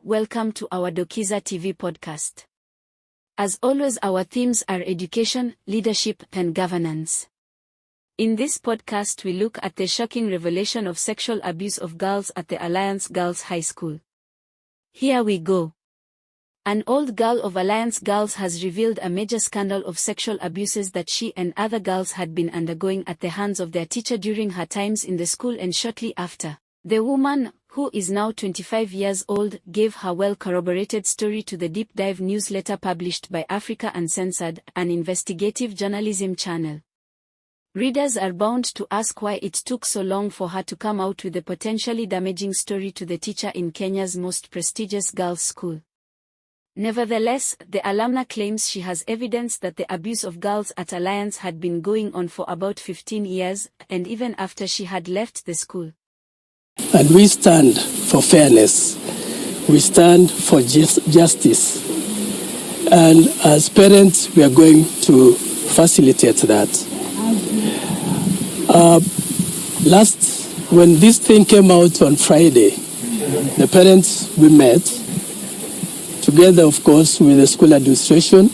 welcome to our Dokiza TV podcast. As always, our themes are education, leadership, and governance. In this podcast we look at the shocking revelation of sexual abuse of girls at the Alliance Girls High School. Here we go. An old girl of Alliance Girls has revealed a major scandal of sexual abuses that she and other girls had been undergoing at the hands of their teacher during her times in the school and shortly after. The woman, who is now 25 years old, gave her well-corroborated story to the Deep Dive newsletter published by Africa Uncensored, an investigative journalism channel. Readers are bound to ask why it took so long for her to come out with a potentially damaging story to the teacher in Kenya's most prestigious girls' school. Nevertheless, the alumna claims she has evidence that the abuse of girls at Alliance had been going on for about 15 years, and even after she had left the school. And we stand for fairness. We stand for justice. And as parents, we are going to facilitate that. When this thing came out on Friday, the parents, we met, together, of course, with the school administration.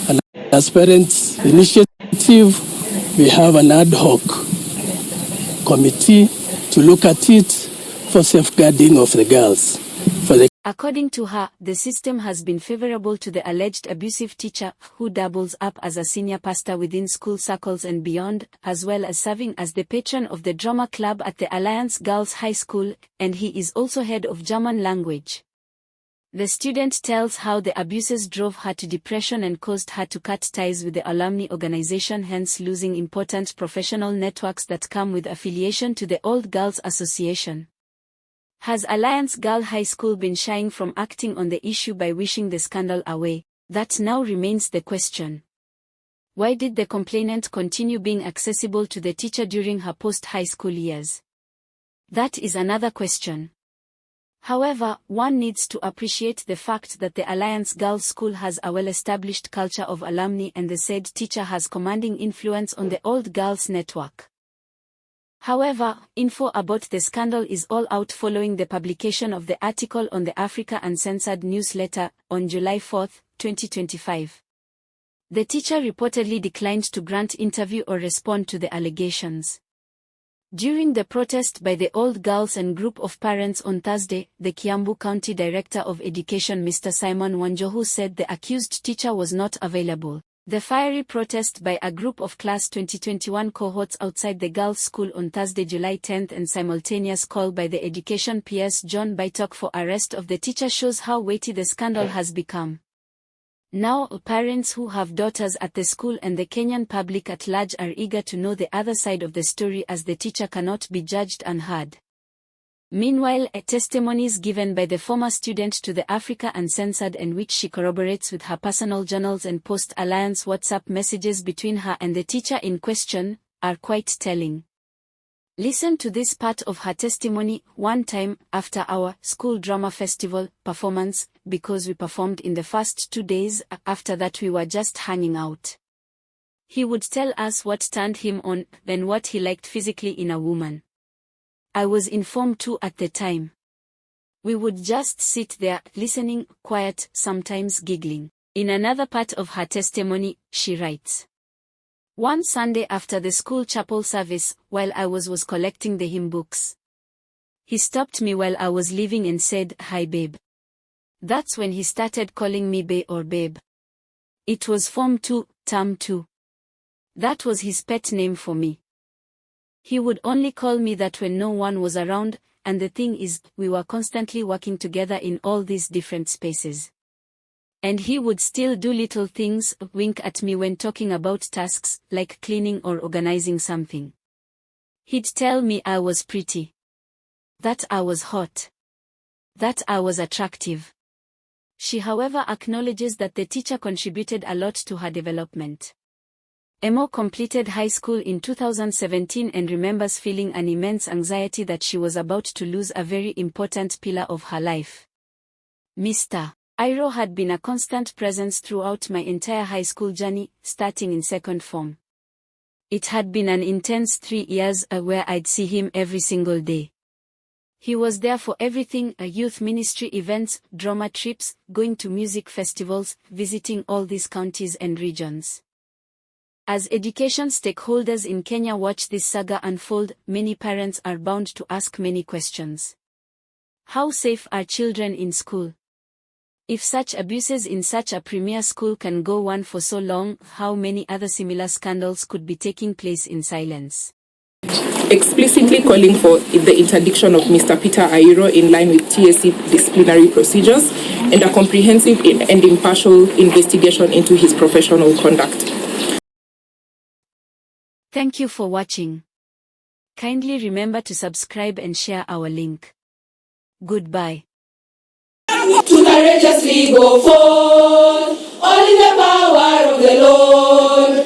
And as parents' initiative, we have an ad hoc committee to look at it for safeguarding of the girls. According to her, the system has been favorable to the alleged abusive teacher, who doubles up as a senior pastor within school circles and beyond, as well as serving as the patron of the drama club at the Alliance Girls High School, and he is also head of German language. The student tells how the abuses drove her to depression and caused her to cut ties with the alumni organization, hence losing important professional networks that come with affiliation to the Old Girls Association. Has Alliance Girl High School been shying from acting on the issue by wishing the scandal away? That now remains the question. Why did the complainant continue being accessible to the teacher during her post-high school years? That is another question. However, one needs to appreciate the fact that the Alliance Girls School has a well-established culture of alumni and the said teacher has commanding influence on the Old Girls Network. However, info about the scandal is all out following the publication of the article on the Africa Uncensored newsletter on July 4, 2025. The teacher reportedly declined to grant interview or respond to the allegations. During the protest by the old girls and group of parents on Thursday, the Kiambu County Director of Education Mr. Simon Wanjohu said the accused teacher was not available. The fiery protest by a group of Class 2021 cohorts outside the girls' school on Thursday, July 10 and simultaneous call by the Education PS John Baitok for arrest of the teacher shows how weighty the scandal has become. Now, parents who have daughters at the school and the Kenyan public at large are eager to know the other side of the story as the teacher cannot be judged unheard. Meanwhile, testimonies given by the former student to the Africa Uncensored and which she corroborates with her personal journals and post-alliance WhatsApp messages between her and the teacher in question, are quite telling. Listen to this part of her testimony. One time, after our school drama festival performance, because we performed in the first 2 days, after that we were just hanging out. He would tell us what turned him on, then what he liked physically in a woman. I was informed too at the time. We would just sit there, listening, quiet, sometimes giggling. In another part of her testimony, she writes, one Sunday after the school chapel service, while I was collecting the hymn books, he stopped me while I was leaving and said, "Hi babe." That's when he started calling me bae or babe. It was Form 2, Term 2. That was his pet name for me. He would only call me that when no one was around, and the thing is, we were constantly working together in all these different spaces. And he would still do little things, wink at me when talking about tasks, like cleaning or organizing something. He'd tell me I was pretty. That I was hot. That I was attractive. She however acknowledges that the teacher contributed a lot to her development. Emo completed high school in 2017 and remembers feeling an immense anxiety that she was about to lose a very important pillar of her life. Mr. Iro had been a constant presence throughout my entire high school journey, starting in second form. It had been an intense 3 years where I'd see him every single day. He was there for everything, youth ministry events, drama trips, going to music festivals, visiting all these counties and regions. As education stakeholders in Kenya watch this saga unfold, many parents are bound to ask many questions. How safe are children in school? If such abuses in such a premier school can go on for so long, how many other similar scandals could be taking place in silence? Explicitly calling for the interdiction of Mr. Peter Airo in line with TSC disciplinary procedures and a comprehensive and impartial investigation into his professional conduct. Thank you for watching. Kindly remember to subscribe and share our link. Goodbye. To courageously go forth, all in the power of the Lord,